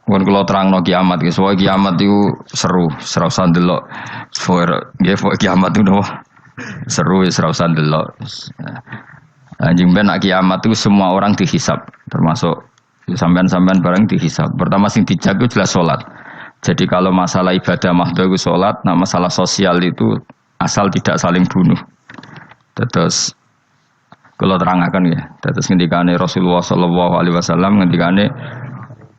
Mun kula terangno kiamat iki, soal kiamat itu seru, ora usah ndelok. Nggih, kiamat itu seru, ora usah ndelok. Anjing ben kiamat itu semua orang dihisab, termasuk sampean-sampean bareng dihisab. Pertama sing dijak itu jelas salat. Jadi kalau masalah ibadah mahdhah itu salat, nah masalah sosial itu asal tidak saling bunuh. Terus kalau terangaken ya, terus ngendikane Rasulullah sallallahu alaihi wasallam ngendikane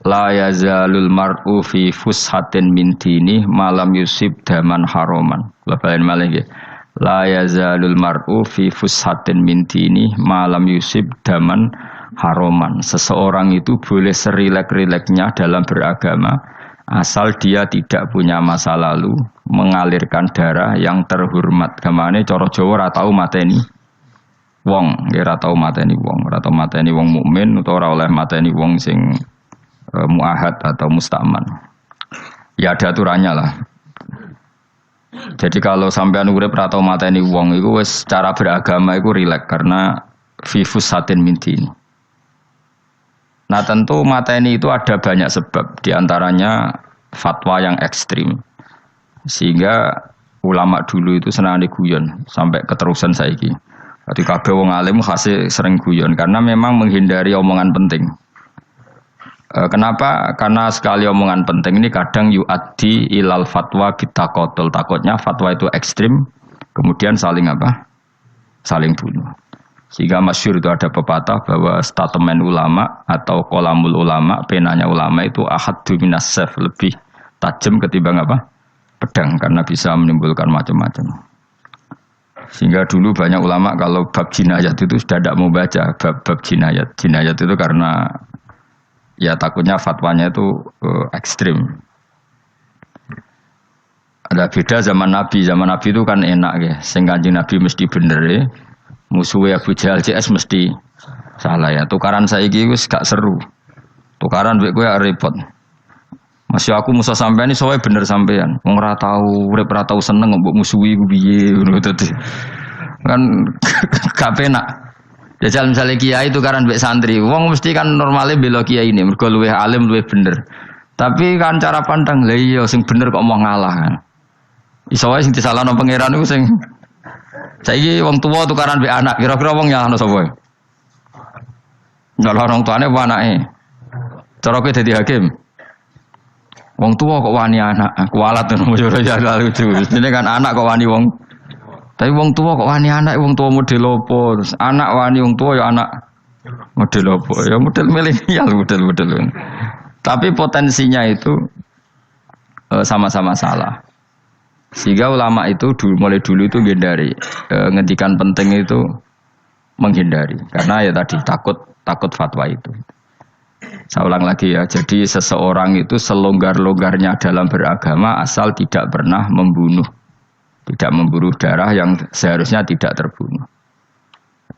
la yazalul mar'u fi fushatin min dini malam yusib daman haroman. Balen malih nggih. La yazalul mar'u fi fushatin min dini malam yusib daman haroman. Seseorang itu boleh serilek-rileknya dalam beragama asal dia tidak punya masa lalu mengalirkan darah yang terhormat. Gamane cara Jawa ora tau mateni wong, ora tau mateni wong, ora tau mateni wong mukmin utawa ora oleh mateni wong sing muahad atau mustaman. Ya ada aturannya lah. Jadi kalau sampean urip ra tau mateni wong iku wis cara beragama iku rileks karena fifus satin minti. Nah tentu mateni itu ada banyak sebab, diantaranya fatwa yang ekstrim. Sehingga ulama dulu itu senang guyon sampai keterusan saiki. Jadi kabeh wong alim khase sering guyon karena memang menghindari omongan penting. Kenapa? Karena sekali omongan penting ini kadang yu'addi ilal fatwa bitaqatul. Takutnya fatwa itu ekstrim, kemudian saling apa? Saling bunuh. Sehingga masyhur itu ada pepatah bahwa statement ulama atau kolamul ulama, penanya ulama itu ahaddu minas sayf, lebih tajam ketimbang apa? Pedang, karena bisa menimbulkan macam-macam. Sehingga dulu banyak ulama kalau bab jinayat itu sudah tidak mau baca bab jinayat. Jinayat itu karena ya takutnya fatwanya itu ekstrim. Ada beda zaman Nabi itu kan enak ya. Sing Kanjeng Nabi mesti bener ya. Musuhnya Abu Jahal CS mesti salah ya. Tukaran saiki wis gak seru. Tukaran mbek kowe repot. Masih aku musuh sampean iki sowe bener sampean. Wong ora tau urip ora tau seneng mbok musuhi ku piye ngono dadi. Kan gak penak. Jajal misalnya kiai itu karena mbek santri, wong mesti kan normalnya bela kiai ini, mergo luwih alim luwih bener. Tapi kan cara pandang, lah iya sing bener kok mau ngalah kan. Iso wae sing disalahno pangeran iku sing saiki wong tuwa tukaran mbek anak, kira-kira wong nyalahno sapa? Nyalahno wong tuane apa anake? Cara kowe dadi hakim. Wong tuwa kok wani anak, kualat ngono ya lucu. Dene kan anak kok wani wong. Tapi wong tua kok wani anak, wong tua model opo? Anak wani wong tua ya anak model opo? Ya model milenial, model. Tapi potensinya itu sama-sama salah. Sehingga ulama itu mulai dulu itu menghindari, ngendikan penting itu menghindari. Karena ya tadi takut fatwa itu. Saya ulang lagi ya, jadi seseorang itu selonggar-longgarnya dalam beragama asal tidak pernah membunuh. Tidak memburu darah yang seharusnya tidak terbunuh.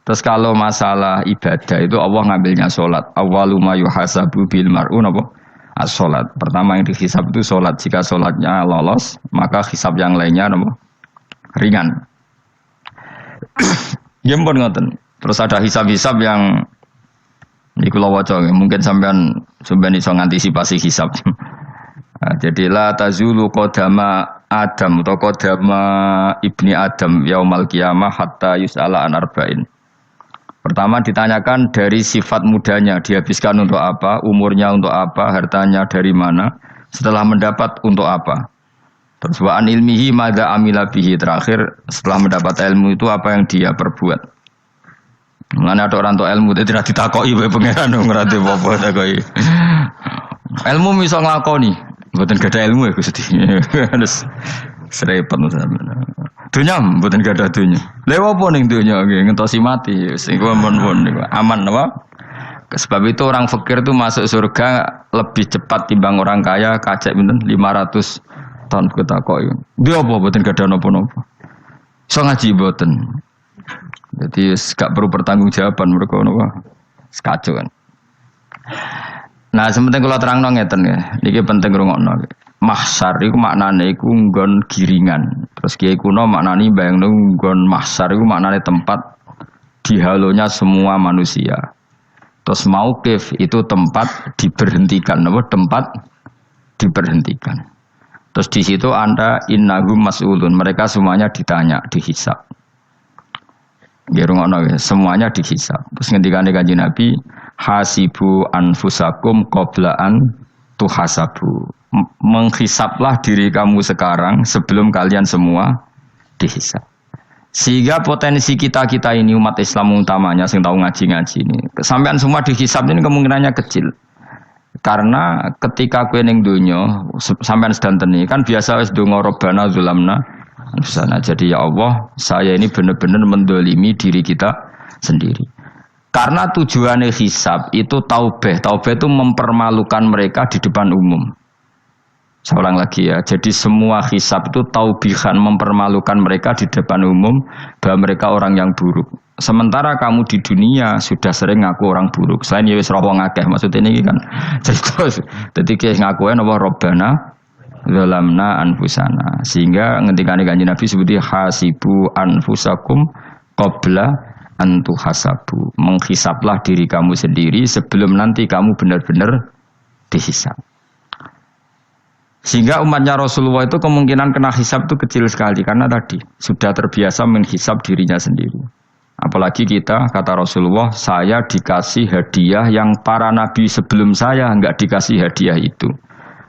Terus kalau masalah ibadah itu Allah ngambilnya sholat. Awwalu ma yuhasabu bil mar'u napa? As-sholat. Pertama yang dihisab itu sholat. Jika sholatnya lolos, maka hisab yang lainnya napa? Ringan. Ya pun ngoten. Terus ada hisab-hisab yang iku lho waca, mungkin sampean iso ngantisipasi hisab. Nah, jadi la tazulu qadama Adam atau qadama ibni Adam yaumal qiyamah hatta yus'ala an arba'in. Pertama ditanyakan dari sifat mudanya, dihabiskan untuk apa, umurnya untuk apa, hartanya dari mana, setelah mendapat untuk apa. Terus wa an ilmihi madza amila bihi, terakhir setelah mendapat ilmu itu apa yang dia perbuat. Mulane ada orang tua ilmu tidak ditakoki wae pangeran ora apa takoki. Ilmu iso nglakoni. Mboten gadah ilmu ya Gusti. Terus serepet sampeyan. Dunya mboten gadah dunya. Lha opo ning dunya nggih ngentosi mati sing pun niku aman apa? Sebab itu orang fakir itu masuk surga lebih cepat timbang orang kaya kacek pinten 500 tahun ketakoki. Dia apa mboten gadah napa-napa. Iso ngaji mboten. Jadi gak perlu pertanggungjawaban mereka napa. Sekacau kan. Nah, sementing kalau terang ngeten ya, ini penting rungokno. Mahsyar itu maknane iku nggon giringan. Terus kiai kuno maknane bayangno nggon mahsyar itu maknane tempat dihalonya semua manusia. Terus mauqif itu tempat diberhentikan, apa tempat diberhentikan. Terus di situ Anda innahum mas'ulun, mereka semuanya ditanya, dihisab. Semuanya dihisab. Terus ngendikane Kanjeng Nabi, hasibu anfusakum qabla an tuhasabu. Menghisablah diri kamu sekarang sebelum kalian semua dihisab. Sehingga potensi kita ini umat Islam utamanya sing tahu ngaji-ngaji ini, sampean semua dihisab ini kemungkinannya kecil. Karena ketika kowe ning donya sampean sedanteni kan biasa wis donga robbana zulamna anfusana. Jadi ya Allah, saya ini benar-benar mendolimi diri kita sendiri. Karena tujuannya hisab itu taubah. Taubah itu mempermalukan mereka di depan umum. Saya ulang lagi ya. Jadi semua hisab itu taubihan, mempermalukan mereka di depan umum bahwa mereka orang yang buruk. Sementara kamu di dunia sudah sering ngaku orang buruk. Selain ya wis roh wong akeh, maksudnya ini kan. Jadi kayak ngakuin apa robbana zalamna anfusana. Sehingga ngendikane Kanjeng Nabi sebuti hasibu anfusakum qabla an tuhasabu. Menghisablah diri kamu sendiri sebelum nanti kamu benar-benar dihisab. Sehingga umatnya Rasulullah itu kemungkinan kena hisab itu kecil sekali karena tadi sudah terbiasa menghisab dirinya sendiri. Apalagi kita, kata Rasulullah, saya dikasih hadiah yang para nabi sebelum saya enggak dikasih hadiah itu.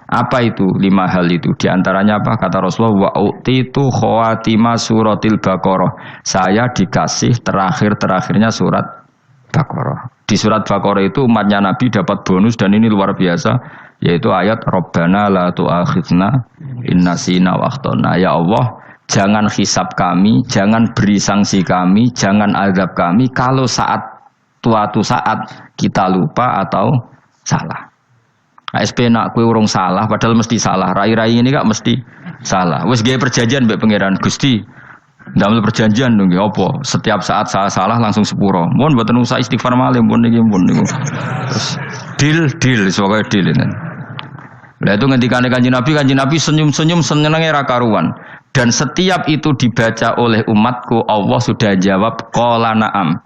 Apa itu? 5 hal itu. Di antaranya apa? Kata Rasulullah, wa utitu khawatima suratil Baqarah. Saya dikasih terakhirnya surat Baqarah. Di surat Baqarah itu umatnya Nabi dapat bonus dan ini luar biasa, yaitu ayat Rabbana la tu'akhidna in nasina wa akhtana. Ya Allah, jangan hisab kami, jangan beri sanksi kami, jangan azab kami kalau suatu saat kita lupa atau salah. ASP nak kue urung salah, padahal mesti salah. Rai-rai ini gak mesti salah. Wes gawe perjanjian mbek pangeran Gusti. Ndamel perjanjian dong, apa? Setiap saat salah langsung sepuro. Mohon mboten usah istighfar malih, mohon niki mohon niku. Terus deal, sebagai deal ini. Lah itu ngendikane Kanjeng Nabi senyum-senyum senenge ra karuan. Dan setiap itu dibaca oleh umatku, Allah sudah jawab qala na'am.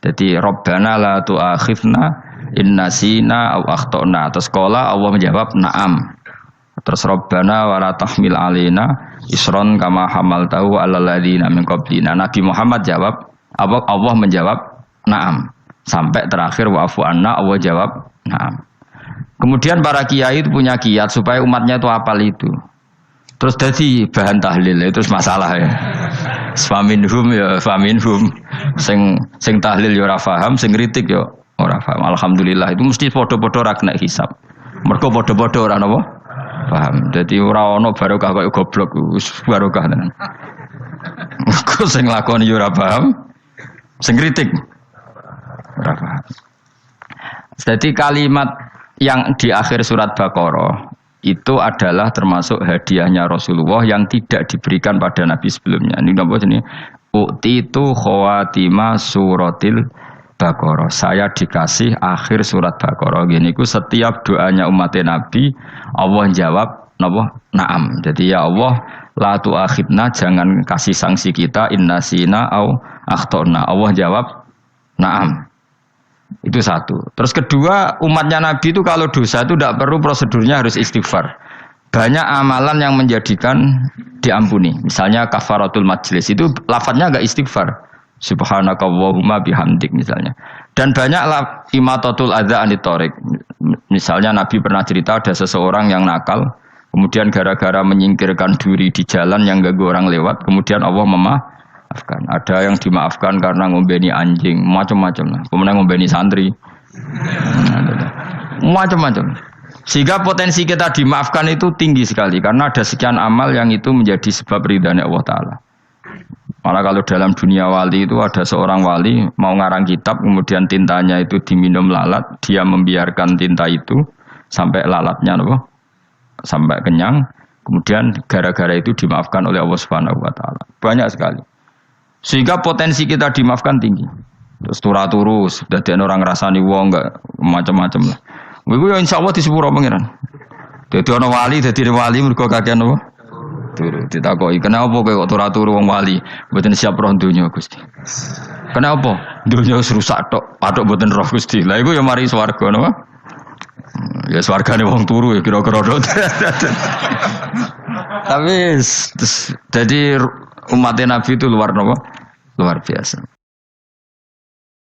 Jadi Rabbana la tu'akhidna in nasina aw akhtana. Terus qala Allah menjawab na'am. Terus Rabbana wa la tahmil alaina isron kama hamaltahu 'alal ladzina min qablina. Nabi Muhammad jawab, Allah menjawab na'am. Sampai terakhir wa'fu anna, Allah jawab na'am. Kemudian para kiai itu punya kiat supaya umatnya itu hafal itu. Terus jadi bahan tahlil itu masalah ya. Faminhum ya faminhum. Sing tahlil ya ora paham, sing kritik ya ora paham. Alhamdulillah itu mesti padha-padha ra kena hisab. Mergo padha-padha ora napa? Paham. Dadi ora ana barokah kaya goblok wis barokah tenan. Mergo sing lakoni ya ora paham, sing kritik ora paham. Jadi kalimat yang di akhir surat Baqarah itu adalah termasuk hadiahnya Rasulullah yang tidak diberikan pada Nabi sebelumnya. Ini apa ini? Utitu khawatima suratil Baqarah. Saya dikasih akhir surat Baqarah. Gini ku setiap doanya umat Nabi Allah jawab napa? Naam. Jadi ya Allah, la tu'akhidna, jangan kasih sanksi kita innasina au akhtona. Allah jawab naam. Itu satu. Terus kedua, umatnya Nabi itu kalau dosa itu tidak perlu prosedurnya harus istighfar. Banyak amalan yang menjadikan diampuni. Misalnya kafaratul majlis itu lafadznya agak istighfar. Subhanakallahumma bihamdik misalnya. Dan banyak imatatul adza anit thoriq. Misalnya Nabi pernah cerita ada seseorang yang nakal, kemudian gara-gara menyingkirkan duri di jalan yang ganggu orang lewat, kemudian Allah memaafkan. Ada yang dimaafkan karena ngombeni anjing, macam-macam lah. Kemudian ngombeni santri, macam-macam. Sehingga potensi kita dimaafkan itu tinggi sekali karena ada sekian amal yang itu menjadi sebab ridhanya Allah Taala. Malah kalau dalam dunia wali itu ada seorang wali mau ngarang kitab, kemudian tintanya itu diminum lalat, dia membiarkan tinta itu sampai lalatnya sampai kenyang, kemudian gara-gara itu dimaafkan oleh Allah Subhanahu Wa Taala. Banyak sekali. Sehingga potensi kita dimaafkan tinggi. Terus turu sudah ada orang rasani wong enggak macam-macam lah. Iku ya insyaallah di sepuro pangeran. Dadi ana wali mergo kakean apa? Turu. Ditakoki, "Kenapa kowe kok turu wong wali? Mboten siap roh donya, Gusti." "Kenapa?" "Donya wis rusak tok, patok mboten roh Gusti." Lah iku ya mari swarga napa? Ya swargane wong turu ya kira-kira. Tapi jadi umat Nabi itu luar biasa.